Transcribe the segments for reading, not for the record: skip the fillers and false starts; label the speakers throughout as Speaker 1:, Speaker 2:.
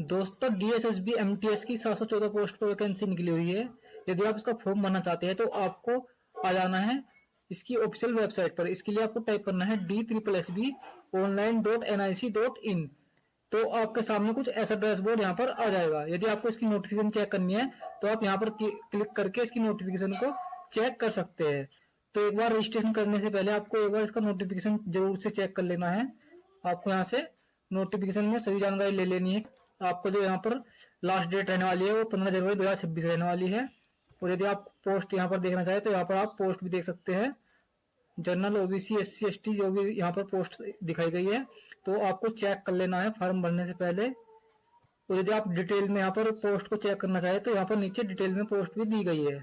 Speaker 1: दोस्तों DSSB MTS की 714 post पर वैकेंसी निकली हुई है। यदि आप इसका फॉर्म भरना चाहते हैं तो आपको आ जाना है इसकी ऑफिशियल वेबसाइट पर। इसके लिए आपको टाइप करना है DSSB online.nic.in। तो आपके सामने कुछ ऐसा डैशबोर्ड यहाँ पर आ जाएगा। यदि आपको इसकी नोटिफिकेशन चेक करनी है तो आप यहाँ पर क्लिक करके इसकी नोटिफिकेशन को चेक कर सकते हैं। तो एक बार रजिस्ट्रेशन करने से पहले आपको एक बार इसका नोटिफिकेशन जरूर से चेक कर लेना है। आपको यहाँ से नोटिफिकेशन में सभी जानकारी ले लेनी है। आपको जो यहाँ पर लास्ट डेट रहने वाली है वो 15 जनवरी 2026 रहने वाली है। और यदि आप पोस्ट यहाँ पर देखना चाहें तो यहाँ पर आप पोस्ट भी देख सकते हैं। जनरल, ओबीसी, एससी, एसटी जो भी यहाँ पर पोस्ट दिखाई गई है तो आपको चेक कर लेना है फॉर्म भरने से पहले। और यदि आप डिटेल में यहाँ पर पोस्ट को चेक करना चाहें तो यहाँ पर नीचे डिटेल में पोस्ट भी दी गई है।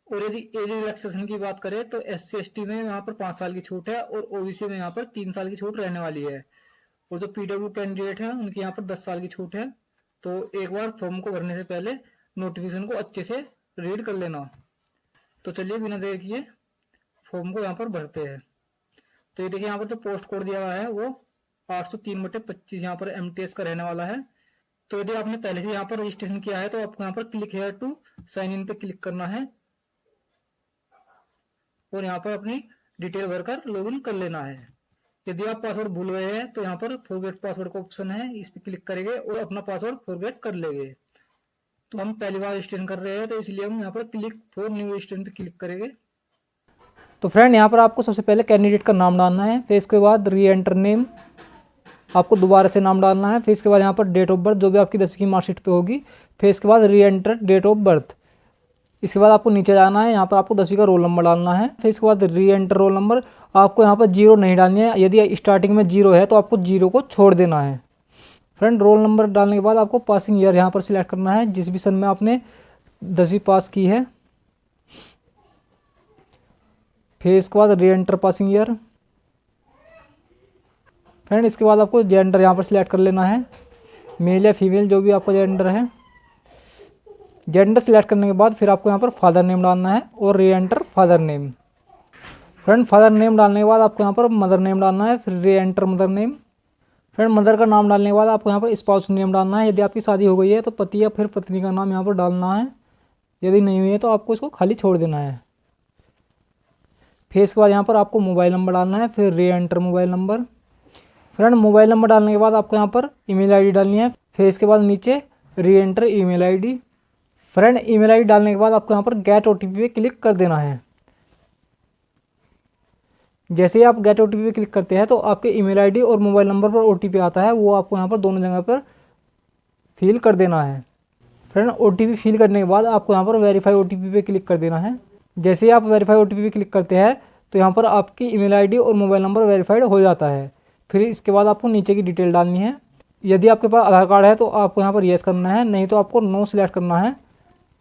Speaker 1: और यदि एज रिलैक्सेशन की बात करें तो एससी एसटी में यहाँ पर 5 साल की छूट है और ओबीसी में यहाँ पर 3 साल की छूट रहने वाली है। और जो पीडब्ल्यू कैंडिडेट है उनकी यहाँ पर 10 साल की छूट है। तो एक बार फॉर्म को भरने से पहले नोटिफिकेशन को अच्छे से रीड कर लेना। तो चलिए बिना देर किए फॉर्म को यहाँ पर भरते हैं। तो ये देखिए यहाँ पर जो पोस्ट कोड दिया हुआ है वो 803/25 यहाँ पर एमटीएस का रहने वाला है। तो यदि आपने पहले से यहाँ पर रजिस्ट्रेशन किया है तो आपको यहाँ पर click here to sign in पे क्लिक करना है और यहाँ पर अपनी डिटेल भरकर लॉगिन कर लेना है। यदि आप पासवर्ड भूल गए हैं तो यहाँ पर फॉरगेट पासवर्ड का ऑप्शन है, इस पर क्लिक करेंगे और अपना पासवर्ड फॉरगेट कर लेंगे। तो हम पहली बार रजिस्ट्रेशन कर रहे हैं तो इसलिए हम यहाँ पर क्लिक फॉर न्यू रजिस्ट्रेशन पे क्लिक करेंगे।
Speaker 2: तो फ्रेंड यहाँ पर आपको सबसे पहले कैंडिडेट का नाम डालना है, फिर इसके बाद री एंटर नेम आपको दोबारा से नाम डालना है, फिर इसके बाद यहाँ पर डेट ऑफ बर्थ जो भी आपकी 10वीं की मार्कशीट पे होगी, फिर इसके बाद री एंटर डेट ऑफ बर्थ। इसके बाद आपको नीचे जाना है, यहाँ पर आपको 10वीं का रोल नंबर डालना है, फिर इसके बाद री एंटर रोल नंबर। आपको यहाँ पर 0 नहीं डालनी है, यदि स्टार्टिंग में 0 है तो आपको 0 को छोड़ देना है। फ्रेंड रोल नंबर डालने के बाद आपको पासिंग ईयर यहाँ पर सिलेक्ट करना है, जिस भी सन में आपने 10वीं पास की है। फिर इसके बाद री एंटर पासिंग ईयर। फ्रेंड इसके बाद आपको जेंडर यहाँ पर सिलेक्ट कर लेना है, मेल या फीमेल जो भी आपका जेंडर है। जेंडर सिलेक्ट करने के बाद फिर आपको यहाँ पर फादर नेम डालना है और री enter father name. Friend father name डालने के बाद आपको यहाँ पर मदर नेम डालना है, फिर री enter mother name. Friend mother का नाम डालने के बाद आपको यहाँ पर स्पाउस नेम डालना है। यदि आपकी शादी हो गई है तो पति या फिर पत्नी का नाम यहाँ पर डालना है, यदि नहीं हुई है तो आपको इसको खाली छोड़ देना है। फिर इसके बाद यहाँ पर आपको मोबाइल नंबर डालना है, फिर री enter mobile number. Friend mobile number डालने के बाद आपको यहाँ पर ईमेल आईडी डालनी है, फिर इसके बाद नीचे री enter email ID. Friend email ID डालने के बाद आपको यहाँ पर गेट ओटीपी पे क्लिक कर देना है। जैसे ही आप गेट ओटीपी पे क्लिक करते हैं तो आपके ईमेल आईडी और मोबाइल नंबर पर ओटीपी आता है, वो आपको यहाँ पर दोनों जगह पर फिल कर देना है। फ्रेंड ओटीपी फिल करने के बाद आपको यहाँ पर वेरीफाई ओटीपी पे क्लिक कर देना है। जैसे ही आप वेरीफाई ओटीपी पे क्लिक करते हैं तो यहाँ पर आपकी ईमेल आईडी और मोबाइल नंबर वेरीफाइड हो जाता है। फिर इसके बाद आपको नीचे की डिटेल डालनी है। यदि आपके पास आधार कार्ड है तो आपको यहाँ पर येस करना है, नहीं तो आपको नो सिलेक्ट करना है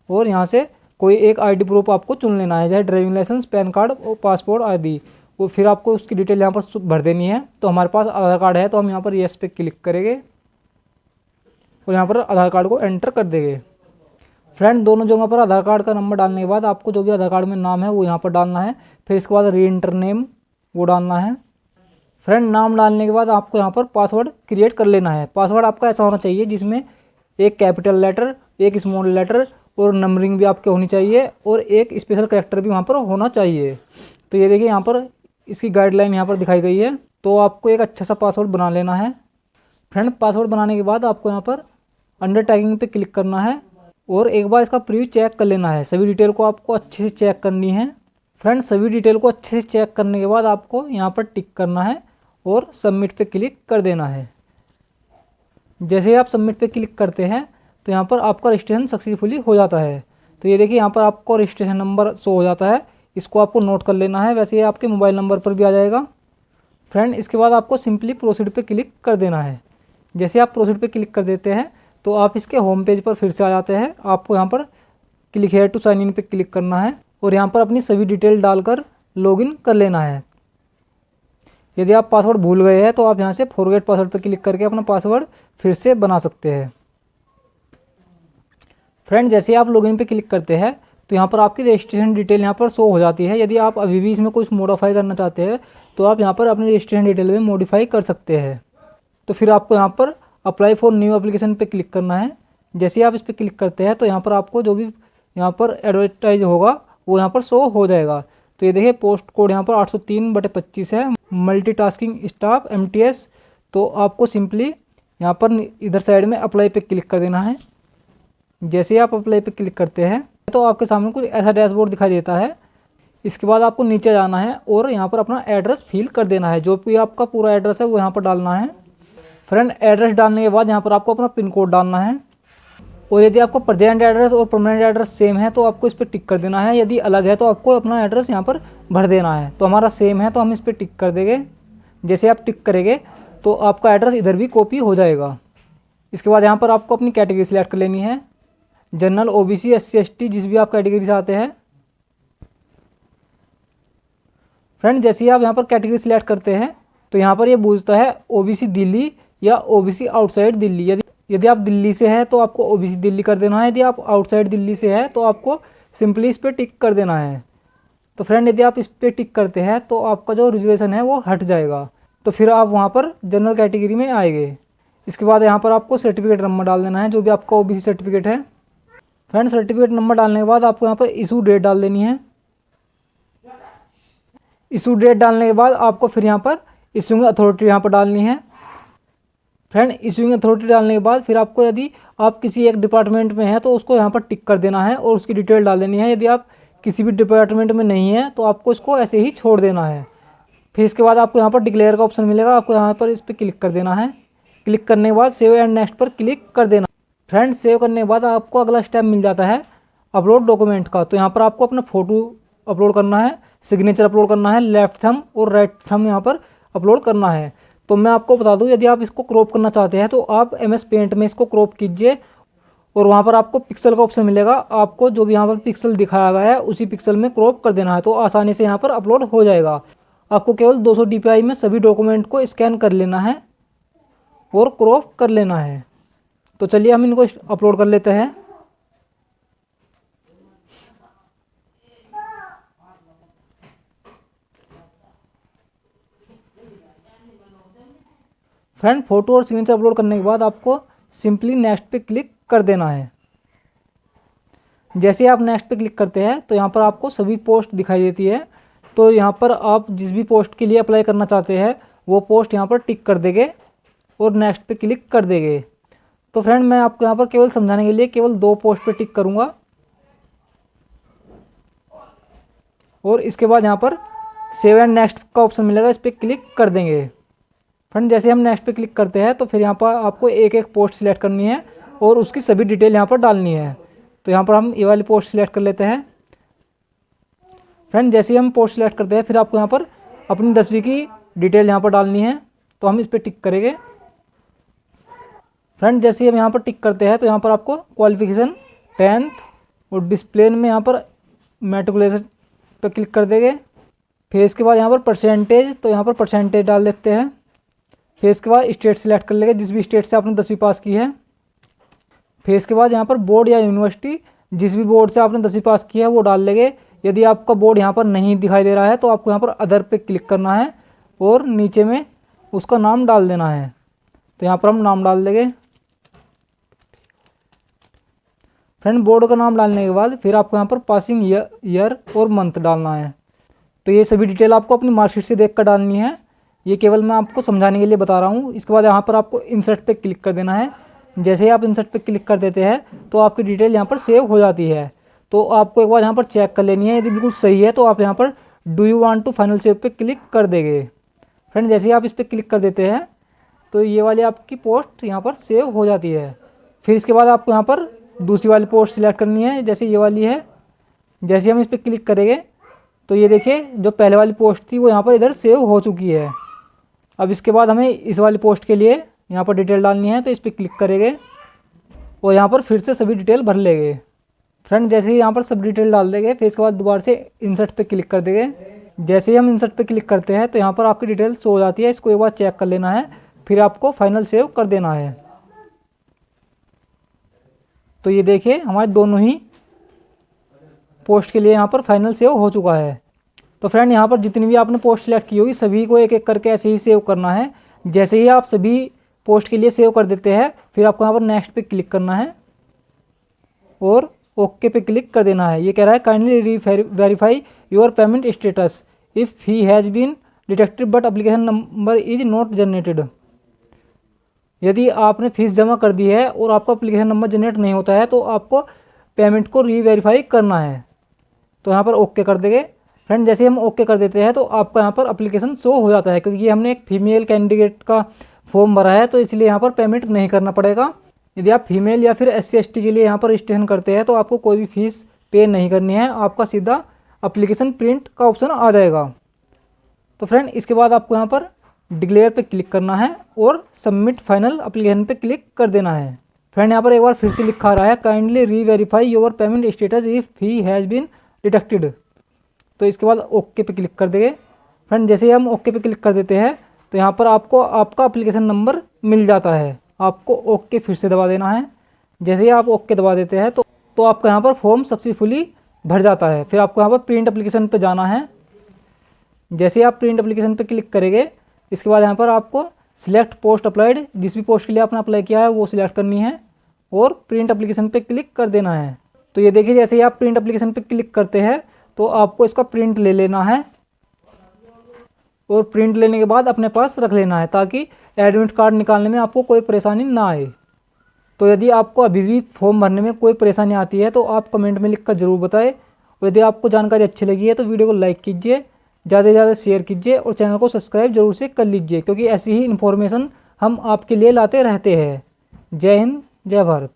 Speaker 2: और यहाँ से कोई एक आईडी प्रूफ आपको चुन लेना है, जैसे ड्राइविंग लाइसेंस, पैन कार्ड और पासपोर्ट आदि। वो फिर आपको उसकी डिटेल यहाँ पर भर देनी है। तो हमारे पास आधार कार्ड है तो हम यहाँ पर येस पे क्लिक करेंगे और यहाँ पर आधार कार्ड को एंटर कर देंगे। फ्रेंड दोनों जगह पर आधार कार्ड का नंबर डालने के बाद आपको जो भी आधार कार्ड में नाम है वो यहाँ पर डालना है, फिर इसके बाद री एंटर नेम वो डालना है। फ्रेंड नाम डालने के बाद आपको यहाँ पर पासवर्ड क्रिएट कर लेना है। पासवर्ड आपका ऐसा होना चाहिए जिसमें एक कैपिटल लेटर, एक स्मॉल लेटर और नंबरिंग भी आपके होनी चाहिए और एक स्पेशल कैरेक्टर भी वहाँ पर होना चाहिए। तो ये देखिए यहाँ पर इसकी गाइडलाइन यहाँ पर दिखाई गई है। तो आपको एक अच्छा सा पासवर्ड बना लेना है। फ्रेंड पासवर्ड बनाने के बाद आपको यहाँ पर अंडर टैगिंग पे क्लिक करना है और एक बार इसका प्रीव्यू चेक कर लेना है। सभी डिटेल को आपको अच्छे से चेक करनी है। फ्रेंड सभी डिटेल को अच्छे से चेक करने के बाद आपको यहाँ पर टिक करना है और सबमिट पे क्लिक कर देना है। जैसे ही आप सबमिट पे क्लिक करते हैं तो यहाँ पर आपका रजिस्ट्रेशन सक्सेसफुली हो जाता है। तो ये देखिए यहाँ पर आपको रजिस्ट्रेशन नंबर शो हो जाता है, इसको आपको नोट कर लेना है। वैसे ये आपके मोबाइल नंबर पर भी आ जाएगा। फ्रेंड इसके बाद आपको सिंपली प्रोसीड पे क्लिक कर देना है। जैसे आप प्रोसीड पे क्लिक कर देते हैं तो आप इसके होम पेज पर फिर से आ जाते हैं। आपको यहाँ पर click here to sign in पे क्लिक करना है और यहाँ पर अपनी सभी डिटेल डालकर लॉगिन कर लेना है। यदि आप पासवर्ड भूल गए हैं तो आप यहाँ से फॉरगेट पासवर्ड पर क्लिक करके अपना पासवर्ड फिर से बना सकते हैं। फ्रेंड जैसे आप लॉगिन पे क्लिक करते हैं तो यहाँ पर आपकी रजिस्ट्रेशन डिटेल यहाँ पर शो हो जाती है। यदि आप अभी भी इसमें कुछ मॉडिफाई करना चाहते हैं तो आप यहाँ पर अपनी रजिस्ट्रेशन डिटेल में मॉडिफाई कर सकते हैं। तो फिर आपको यहाँ पर अप्लाई फॉर न्यू एप्लीकेशन पे क्लिक करना है। जैसे ही आप इस पर क्लिक करते हैं तो यहाँ पर आपको जो भी यहाँ पर एडवर्टाइज होगा वो यहाँ पर शो हो जाएगा। तो ये देखिए पोस्ट कोड यहाँ पर 803/25 है, मल्टीटास्किंग स्टाफ MTS। तो आपको सिंपली यहाँ पर इधर साइड में अप्लाई पे क्लिक कर देना है। जैसे ही आप अप्लाई पे क्लिक करते हैं तो आपके सामने कुछ ऐसा डैशबोर्ड दिखाई देता है। इसके बाद आपको नीचे जाना है और यहाँ पर अपना एड्रेस फिल कर देना है। जो भी आपका पूरा एड्रेस है वो यहाँ पर डालना है। फ्रेंड, एड्रेस डालने के बाद यहाँ पर आपको अपना पिन कोड डालना है और यदि आपका प्रेजेंट एड्रेस और परमानेंट एड्रेस सेम है तो आपको इस पर टिक कर देना है। यदि अलग है तो आपको अपना एड्रेस यहाँ पर भर देना है। तो हमारा सेम है तो हम इस पर टिक कर देंगे। जैसे आप टिक करेंगे तो आपका एड्रेस इधर भी कॉपी हो जाएगा। इसके बाद यहाँ पर आपको अपनी कैटेगरी सिलेक्ट कर लेनी है, जनरल, OBC, SC ST, जिस भी आप कैटेगरी से आते हैं। फ्रेंड, जैसे ही आप यहाँ पर कैटेगरी सिलेक्ट करते हैं तो यहाँ पर ये पूछता है OBC दिल्ली या OBC आउटसाइड दिल्ली। यदि आप दिल्ली से हैं तो आपको OBC दिल्ली कर देना है। यदि आप आउटसाइड दिल्ली से है तो आपको सिंपली इस पर टिक कर देना है। तो फ्रेंड, यदि आप इस पर टिक करते हैं तो आपका जो रिजर्वेशन है वो हट जाएगा। तो फिर आप वहाँ पर जनरल कैटेगरी में आएंगे। इसके बाद यहाँ पर आपको सर्टिफिकेट नंबर डाल देना है, जो भी आपका OBC सर्टिफिकेट है। फ्रेंड, सर्टिफिकेट नंबर डालने के बाद आपको यहाँ पर इशू डेट डाल देनी है। इशू डेट डालने के बाद आपको फिर यहाँ पर इशूइंग अथॉरिटी यहाँ पर डालनी है। फ्रेंड, इशूइंग अथॉरिटी डालने के बाद फिर आपको यदि आप किसी एक डिपार्टमेंट में हैं तो उसको यहाँ पर टिक कर देना है और उसकी डिटेल डाल देनी है। यदि आप किसी भी डिपार्टमेंट में नहीं है तो आपको इसको ऐसे ही छोड़ देना है। फिर इसके बाद आपको यहाँ पर डिक्लेयर का ऑप्शन मिलेगा, आपको यहाँ पर इस पर क्लिक कर देना है। क्लिक करने के बाद सेव एंड नेक्स्ट पर क्लिक कर देना। फ्रेंड, सेव करने के बाद आपको अगला स्टेप मिल जाता है अपलोड डॉक्यूमेंट का। तो यहाँ पर आपको अपना फ़ोटो अपलोड करना है, सिग्नेचर अपलोड करना है, लेफ्ट थंब और राइट थंब यहाँ पर अपलोड करना है। तो मैं आपको बता दूं, यदि आप इसको क्रॉप करना चाहते हैं तो आप MS पेंट में इसको क्रॉप कीजिए और वहाँ पर आपको पिक्सल का ऑप्शन मिलेगा। आपको जो भी यहाँ पर पिक्सल दिखाया गया है उसी पिक्सल में क्रॉप कर देना है, तो आसानी से यहाँ पर अपलोड हो जाएगा। आपको केवल 200 DPI में सभी डॉक्यूमेंट को स्कैन कर लेना है और क्रॉप कर लेना है। तो चलिए हम इनको अपलोड कर लेते हैं। फ्रेंड, फोटो और सिग्नेचर अपलोड करने के बाद आपको सिंपली नेक्स्ट पे क्लिक कर देना है। जैसे आप नेक्स्ट पे क्लिक करते हैं तो यहाँ पर आपको सभी पोस्ट दिखाई देती है। तो यहाँ पर आप जिस भी पोस्ट के लिए अप्लाई करना चाहते हैं वो पोस्ट यहाँ पर टिक कर देंगे और नेक्स्ट पे क्लिक कर देंगे। तो फ्रेंड, मैं आपको यहाँ पर केवल समझाने के लिए केवल 2 पोस्ट पे टिक करूँगा और इसके बाद यहाँ पर सेव एंड नेक्स्ट का ऑप्शन मिलेगा, इस पर क्लिक कर देंगे। फ्रेंड, जैसे हम नेक्स्ट पे क्लिक करते हैं तो फिर यहाँ पर आपको एक एक पोस्ट सिलेक्ट करनी है और उसकी सभी डिटेल यहाँ पर डालनी है। तो यहाँ पर हम ये वाली पोस्ट सिलेक्ट कर लेते हैं। फ्रेंड, जैसे ही हम पोस्ट सिलेक्ट करते हैं फिर आपको यहाँ पर अपनी 10वीं की डिटेल यहाँ पर डालनी है। तो हम इस पर टिक करेंगे। फ्रेंड, जैसे ही हम यहाँ पर टिक करते हैं तो यहाँ पर आपको क्वालिफिकेशन 10th और डिस्प्ले में यहाँ पर मैट्रिकुलेशन पर क्लिक कर देंगे। फिर इसके बाद यहाँ पर परसेंटेज, तो यहाँ पर परसेंटेज डाल देते हैं। फिर इसके बाद स्टेट सिलेक्ट कर लेंगे, जिस भी स्टेट से आपने 10वीं पास की है। फिर इसके बाद यहाँ पर बोर्ड या यूनिवर्सिटी, जिस भी बोर्ड से आपने 10वीं पास की है वो डाल लेंगे। यदि आपका बोर्ड यहाँ पर नहीं दिखाई दे रहा है तो आपको यहाँ पर अदर पे क्लिक करना है और नीचे में उसका नाम डाल देना है। तो यहाँ पर हम नाम डाल देंगे। फ्रेंड, बोर्ड का नाम डालने के बाद फिर आपको यहाँ पर पासिंग ईयर और मंथ डालना है। तो ये सभी डिटेल आपको अपनी मार्कशीट से देख कर डालनी है। ये केवल मैं आपको समझाने के लिए बता रहा हूँ। इसके बाद यहाँ पर आपको इंसर्ट पे क्लिक कर देना है। जैसे ही आप इंसर्ट पे क्लिक कर देते हैं तो आपकी डिटेल यहाँ पर सेव हो जाती है। तो आपको एक बार यहाँ पर चेक कर लेनी है, यदि बिल्कुल सही है तो आप यहाँ पर do you want to final save पे क्लिक कर देंगे। फ्रेंड, जैसे ही आप इस पर क्लिक कर देते हैं तो ये वाली आपकी पोस्ट यहाँ पर सेव हो जाती है। फिर इसके बाद आपको यहाँ पर दूसरी वाली पोस्ट सिलेक्ट करनी है, जैसे ये वाली है। जैसे हम इस पर क्लिक करेंगे तो ये देखिए जो पहले वाली पोस्ट थी वो यहाँ पर इधर सेव हो चुकी है। अब इसके बाद हमें इस वाली पोस्ट के लिए यहाँ पर डिटेल डालनी है, तो इस पर क्लिक करेंगे और यहाँ पर फिर से सभी डिटेल भर लेंगे। फ्रेंड, जैसे ही यहाँ पर सब डिटेल डाल देंगे फिर इसके बाद दोबारा से इंसर्ट पे क्लिक कर देंगे। जैसे ही हम इंसर्ट पे क्लिक करते हैं तो यहाँ पर आपकी डिटेल शो हो जाती है। इसको एक बार चेक कर लेना है, फिर आपको फाइनल सेव कर देना है। तो ये देखिए हमारे दोनों ही पोस्ट के लिए यहाँ पर फाइनल सेव हो चुका है। तो फ्रेंड, यहाँ पर जितनी भी आपने पोस्ट सिलेक्ट की होगी सभी को एक एक करके ऐसे ही सेव करना है। जैसे ही आप सभी पोस्ट के लिए सेव कर देते हैं। फिर आपको यहाँ पर नेक्स्ट पे क्लिक करना है और ओके पे क्लिक कर देना है। ये कह रहा है kindly verify your payment status if he has been detected but application number is not generated. यदि आपने फीस जमा कर दी है और आपका एप्लीकेशन नंबर जनरेट नहीं होता है तो आपको पेमेंट को रीवेरीफाई करना है। तो यहाँ पर ओके कर देंगे। फ्रेंड जैसे हम ओके कर देते हैं तो आपका यहाँ पर एप्लीकेशन शो हो जाता है, क्योंकि हमने एक फीमेल कैंडिडेट का फॉर्म भरा है तो इसलिए यहाँ पर पेमेंट नहीं करना पड़ेगा। यदि आप फीमेल या फिर SC ST के लिए यहाँ पर रजिस्ट्रेशन करते हैं तो आपको कोई भी फीस पे नहीं करनी है, आपका सीधा एप्लीकेशन प्रिंट का ऑप्शन आ जाएगा। तो फ्रेंड इसके बाद आपको यहाँ पर डिक्लेयर पे क्लिक करना है और सबमिट फाइनल एप्लीकेशन पे क्लिक कर देना है। फ्रेंड यहाँ पर एक बार फिर से लिखा आ रहा है kindly reverify your payment status if he has been detected. तो इसके बाद ओके पे क्लिक कर देंगे। फ्रेंड जैसे ही हम ओके पे क्लिक कर देते हैं तो यहाँ पर आपको आपका एप्लीकेशन नंबर मिल जाता है। आपको ओके फिर से दबा देना है। जैसे ही आप ओके दबा देते हैं तो आपका यहाँ पर फॉर्म सक्सेसफुली भर जाता है। फिर आपको यहाँ पर प्रिंट एप्लीकेशन पे जाना है। जैसे ही आप प्रिंट एप्लीकेशन पे क्लिक करेंगे इसके बाद यहाँ पर आपको सिलेक्ट पोस्ट अप्लाइड, जिस भी पोस्ट के लिए आपने अप्लाई किया है वो सिलेक्ट करनी है और प्रिंट एप्लीकेशन पे क्लिक कर देना है। तो ये देखिए जैसे ही आप प्रिंट एप्लीकेशन पे क्लिक करते हैं तो आपको इसका प्रिंट ले लेना है और प्रिंट लेने के बाद अपने पास रख लेना है ताकि एडमिट कार्ड निकालने में आपको कोई परेशानी ना आए। तो यदि आपको अभी भी फॉर्म भरने में कोई परेशानी आती है तो आप कमेंट में लिखकर ज़रूर बताएं। और यदि आपको जानकारी अच्छी लगी है तो वीडियो को लाइक कीजिए, ज़्यादा से ज़्यादा शेयर कीजिए और चैनल को सब्सक्राइब जरूर से कर लीजिए, क्योंकि ऐसी ही इन्फॉर्मेशन हम आपके लिए लाते रहते हैं। जय हिंद, जय भारत।